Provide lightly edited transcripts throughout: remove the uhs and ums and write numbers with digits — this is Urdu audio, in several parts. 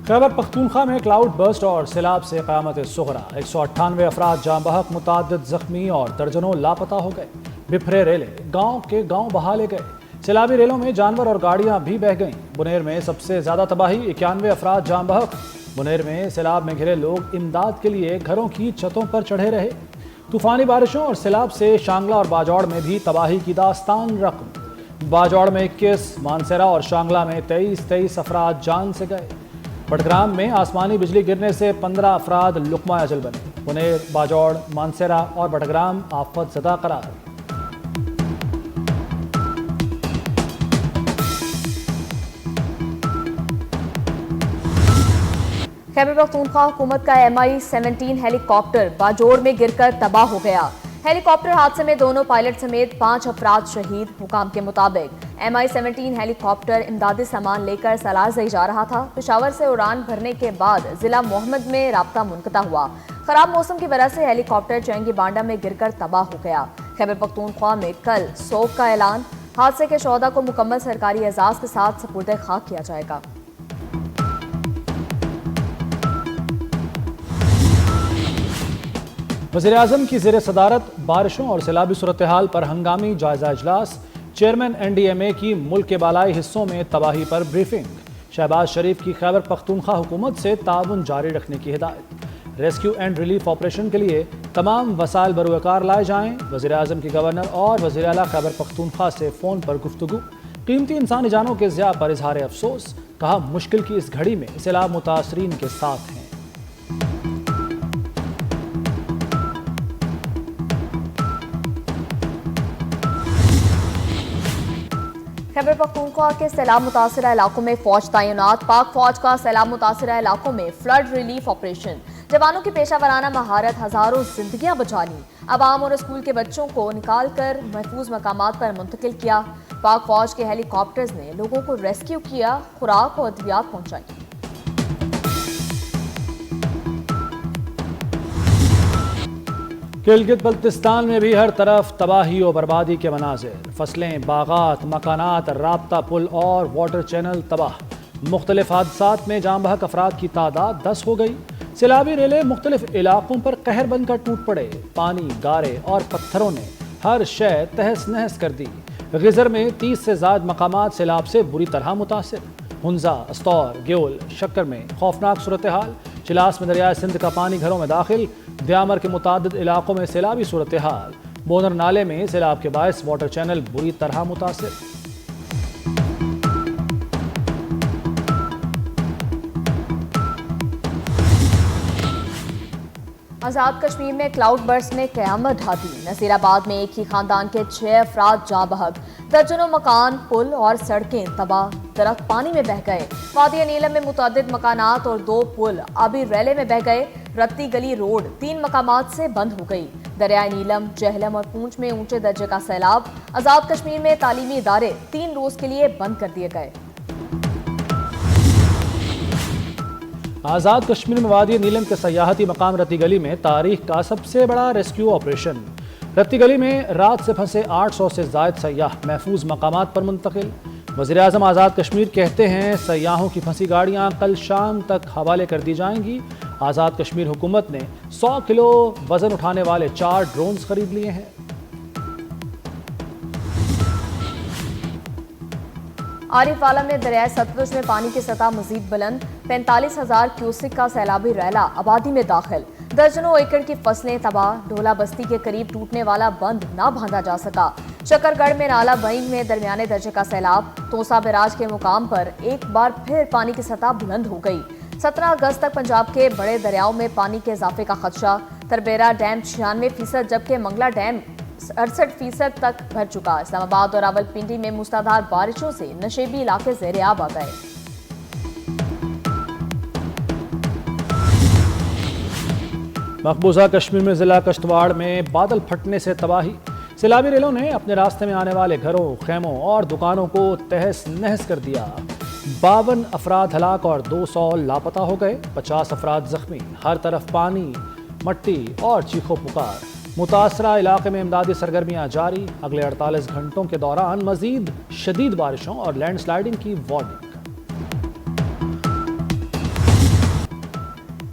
خیبر پختونخوا میں کلاؤڈ برسٹ اور سیلاب سے قیامت صغری، 198 افراد جاں بحق، متعدد زخمی اور درجنوں لاپتہ ہو گئے۔ بپھرے ریلیں گاؤں کے گاؤں بہا لے گئے۔ سیلابی ریلوں میں جانور اور گاڑیاں بھی بہہ گئیں۔ بنیر میں سب سے زیادہ تباہی، 91 افراد جاں بحق۔ بنیر میں سیلاب میں گھرے لوگ امداد کے لیے گھروں کی چھتوں پر چڑھے رہے۔ طوفانی بارشوں اور سیلاب سے شانگلہ اور باجوڑ میں بھی تباہی کی داستان رقم۔ باجوڑ میں 21، مانسیرہ اور شانگلہ میں 23 افراد جان سے گئے۔ بٹگرام میں آسمانی بجلی گرنے سے 15 افراد لقمہ اجل بنے۔ بنیر، باجوڑ، مانسیرہ اور بٹگرام آفت زدہ قرار۔ خیبر پختونخوا حکومت کا MI-17 ہیلی کاپٹر باجوڑ میں گر کر تباہ ہو گیا۔ ہیلی کاپٹر حادثے میں دونوں پائلٹ سمیت 5 افراد شہید۔ حکام کے مطابق MI-17 ہیلی کاپٹر امدادی سامان لے کر سالارزئی جا رہا تھا۔ پشاور سے اڑان بھرنے کے بعد ضلع محمد میں رابطہ منقطع ہوا۔ خراب موسم کی وجہ سے ہیلی کاپٹر چینگی بانڈا میں گر کر تباہ ہو گیا۔ خیبر پختونخوا میں کل سوگ کا اعلان، حادثے کے شہدا کو مکمل سرکاری اعزاز کے ساتھ سپرد خاک کیا جائے گا۔ وزیراعظم کی زیر صدارت بارشوں اور سیلابی صورتحال پر ہنگامی جائزہ اجلاس۔ چیئرمین NDMA کی ملک کے بالائی حصوں میں تباہی پر بریفنگ۔ شہباز شریف کی خیبر پختونخوا حکومت سے تعاون جاری رکھنے کی ہدایت۔ ریسکیو اینڈ ریلیف آپریشن کے لیے تمام وسائل بروکار لائے جائیں۔ وزیراعظم کی گورنر اور وزیر اعلیٰ خیبر پختونخوا سے فون پر گفتگو۔ قیمتی انسانی جانوں کے ضیاع پر اظہار افسوس، کہا مشکل کی اس گھڑی میں سیلاب متاثرین کے ساتھ ہیں۔ خیبر پختونخوا کے سیلاب متاثرہ علاقوں میں فوج تعینات۔ پاک فوج کا سیلاب متاثرہ علاقوں میں فلڈ ریلیف آپریشن۔ جوانوں کی پیشہ ورانہ مہارت ہزاروں زندگیاں بچا لیں۔ عوام اور اسکول کے بچوں کو نکال کر محفوظ مقامات پر منتقل کیا۔ پاک فوج کے ہیلی کاپٹرز نے لوگوں کو ریسکیو کیا، خوراک اور ادویات پہنچائی۔ گلگت بلتستان میں بھی ہر طرف تباہی و بربادی کے مناظر۔ فصلیں، باغات، مکانات، رابطہ پل اور واٹر چینل تباہ۔ مختلف حادثات میں جاں بحق افراد کی تعداد 10 ہو گئی۔ سیلابی ریلیں مختلف علاقوں پر قہر بن کر ٹوٹ پڑے۔ پانی، گارے اور پتھروں نے ہر شے تہس نہس کر دی۔ غزر میں 30 سے زائد مقامات سیلاب سے بری طرح متاثر۔ ہنزا، استور، گیول، شکر میں خوفناک صورتحال۔ چلاس میں دریائے سندھ کا پانی گھروں میں داخل۔ دیامر کے متعدد علاقوں میں سیلابی صورتحال۔ بونر نالے میں سیلاب کے باعث واٹر چینل بری طرح متاثر۔ آزاد کشمیر میں کلاؤڈ برسٹ نے قیامت ڈھا دی۔ نصیر آباد میں ایک ہی خاندان کے 6 افراد جاں بحق، درجنوں مکان، پل اور سڑکیں تباہ، درخت پانی میں بہہ گئے۔ وادی نیلم میں متعدد مکانات اور 2 پل آبی ریلے میں بہہ گئے۔ رتی گلی روڈ 3 مقامات سے بند ہو گئی۔ دریائے نیلم، جہلم اور پونچھ میں اونچے درجے کا سیلاب۔ آزاد کشمیر میں تعلیمی ادارے 3 روز کے لیے بند کر دیے گئے۔ آزاد کشمیر میں وادی نیلم کے سیاحتی مقام رتی گلی میں تاریخ کا سب سے بڑا ریسکیو آپریشن۔ رتی گلی میں رات سے پھنسے 800 سے زائد سیاح محفوظ مقامات پر منتقل۔ وزیر اعظم آزاد کشمیر کہتے ہیں سیاحوں کی پھنسی گاڑیاں کل شام تک حوالے کر دی جائیں گی۔ آزاد کشمیر حکومت نے 100 کلو وزن اٹھانے والے 4 ڈرونز خرید لیے ہیں۔ عارف والا میں دریائے ستلج میں پانی کی سطح مزید بلند۔ 45,000 کیوسک کا سیلابی ریلا آبادی میں داخل۔ درجنوں ایکڑ کی فصلیں تباہ۔ ڈھولا بستی کے قریب ٹوٹنے والا بند نہ باندھا جا سکا۔ شکر گڑھ میں نالا بئنگ میں درمیانے درجے کا سیلاب۔ توسا بیراج کے مقام پر ایک بار پھر پانی کی سطح بلند ہو گئی۔ 17 اگست تک پنجاب کے بڑے دریاؤں میں پانی کے اضافے کا خدشہ۔ تربیرا ڈیم 96% جبکہ منگلا ڈیم 68% تک بھر چکا۔ اسلام آباد اور راولپنڈی میں موسلادھار بارشوں سے نشیبی علاقے زیر آب آ گئے۔ مقبوضہ کشمیر میں ضلع کشتواڑ میں بادل پھٹنے سے تباہی۔ سیلابی ریلوں نے اپنے راستے میں آنے والے گھروں، خیموں اور دکانوں کو تہس نہس کر دیا۔ 52 افراد ہلاک اور 200 لاپتہ ہو گئے۔ 50 افراد زخمی۔ ہر طرف پانی، مٹی اور چیخو پکار۔ متاثرہ علاقے میں امدادی سرگرمیاں جاری۔ اگلے 48 گھنٹوں کے دوران مزید شدید بارشوں اور لینڈ سلائیڈنگ کی وارننگ۔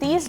30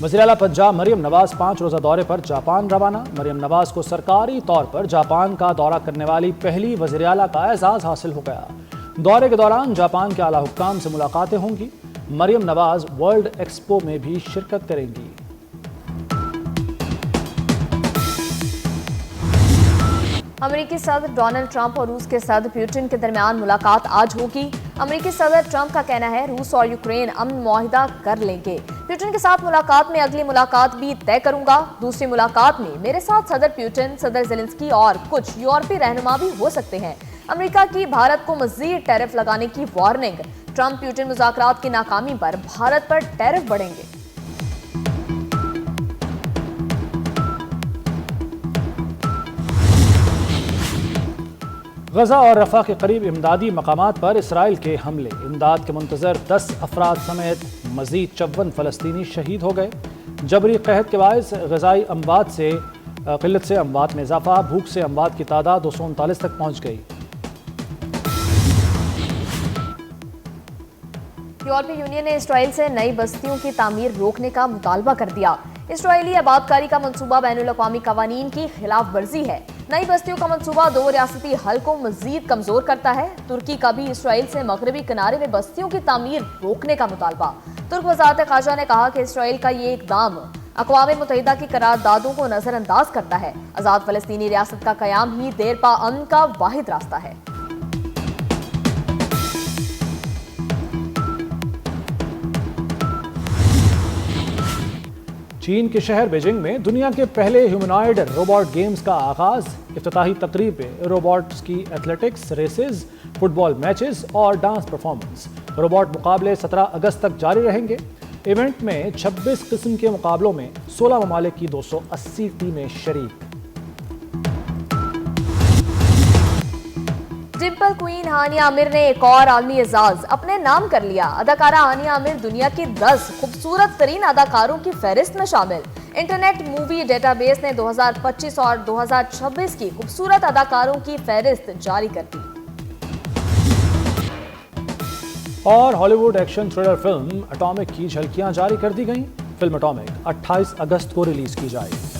وزیر اعلیٰ پنجاب مریم نواز 5 روزہ دورے پر جاپان روانہ۔ مریم نواز کو سرکاری طور پر جاپان کا دورہ کرنے والی پہلی وزیر اعلیٰ کا اعزاز حاصل ہو گیا۔ دورے کے دوران جاپان کے اعلیٰ حکام سے ملاقاتیں ہوں گی۔ مریم نواز ورلڈ ایکسپو میں بھی شرکت کریں گی۔ امریکی صدر ڈونلڈ ٹرمپ اور روس کے صدر پیوٹن کے درمیان ملاقات آج ہوگی۔ امریکی صدر ٹرمپ کا کہنا ہے روس اور یوکرین امن معاہدہ کر لیں گے۔ پیوٹن کے ساتھ ملاقات میں اگلی ملاقات بھی طے کروں گا۔ دوسری ملاقات میں میرے ساتھ صدر پیوٹن، صدر زیلنسکی اور کچھ یورپی رہنما بھی ہو سکتے ہیں۔ امریکہ کی بھارت کو مزید ٹیرف لگانے کی وارننگ۔ ٹرمپ پیوٹن مذاکرات کی ناکامی پر بھارت پر ٹیرف بڑھیں گے۔ غزہ اور رفح کے قریب امدادی مقامات پر اسرائیل کے حملے۔ امداد کے منتظر 10 افراد سمیت مزید 54 فلسطینی شہید ہو گئے۔ جبری قحط کے باعث غذائی قلت سے اموات میں اضافہ۔ بھوک سے اموات کی تعداد 239 تک پہنچ گئی۔ یورپی یونین نے اسرائیل سے نئی بستیوں کی تعمیر روکنے کا مطالبہ کر دیا۔ اسرائیلی آبادکاری کا منصوبہ بین الاقوامی قوانین کی خلاف ورزی ہے۔ نئی بستیوں کا منصوبہ 2 ریاستی حل کو مزید کمزور کرتا ہے۔ ترکی کا بھی اسرائیل سے مغربی کنارے میں بستیوں کی تعمیر روکنے کا مطالبہ۔ ترک وزارت خارجہ نے کہا کہ اسرائیل کا یہ اقدام اقوام متحدہ کی قراردادوں کو نظر انداز کرتا ہے۔ آزاد فلسطینی ریاست کا قیام ہی دیرپا امن کا واحد راستہ ہے۔ چین کے شہر بیجنگ میں دنیا کے پہلے ہیومنوائڈ روبوٹ گیمز کا آغاز۔ افتتاحی تقریب میں روبوٹس کی athletics races, fit ball matches اور ڈانس پرفارمنس۔ روبوٹ مقابلے 17 اگست تک جاری رہیں گے۔ ایونٹ میں 26 قسم کے مقابلوں میں 16 ممالک کی 280 ٹیمیں شریک۔ ڈمپل کوئین ہانیہ عامر نے ایک اور عالمی اعزاز اپنے نام کر لیا۔ اداکارہ ہانیہ عامر دنیا کی 10 خوبصورت ترین اداکاروں کی فہرست میں شامل۔ انٹرنیٹ مووی ڈیٹا بیس نے 2025 اور 2026 کی خوبصورت اداکاروں کی فہرست جاری کر دی۔ اور ہالی would action thriller film atomic کی جھلکیاں جاری کر دی گئیں۔ فلم اٹامک 28 اگست کو ریلیز کی جائے گی۔